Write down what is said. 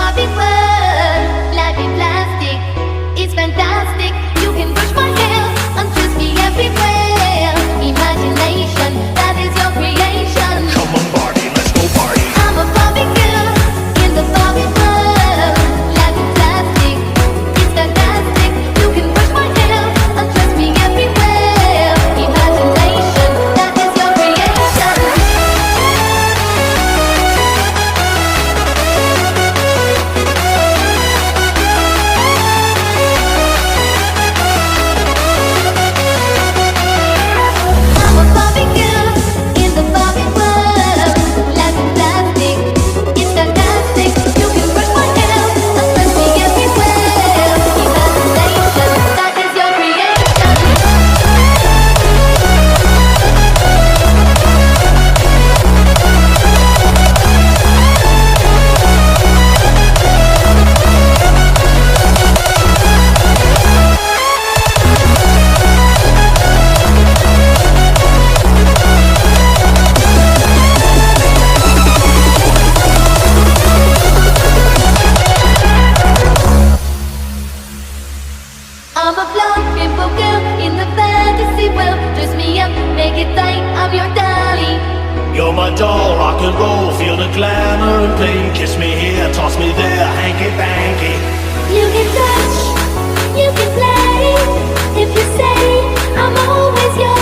Barbie world. Life in plastic, it's fantastic. You can brush my hair, undress me everywhere. Imagination, that is your creation. Come on, Barbie, let's go party. I'm a Barbie girl in the Barbie world. Life in plastic, it's fantastic. You can brush my hair, undress me everywhere. Imagination, that is your creation. I'm a Barbie girl in the Barbie world. Life in plastic, it's fantastic. You can brush my hair, undress me everywhere. Imagination, that is your creation. I'm a blonde pimple girl in the fantasy world. Dress me up, make it tight, I'm your dolly. You're my doll, rock and roll, feel the glamour and pain. Kiss me here, toss me there, hanky panky. You can touch, you can play. If you say I'm always yours.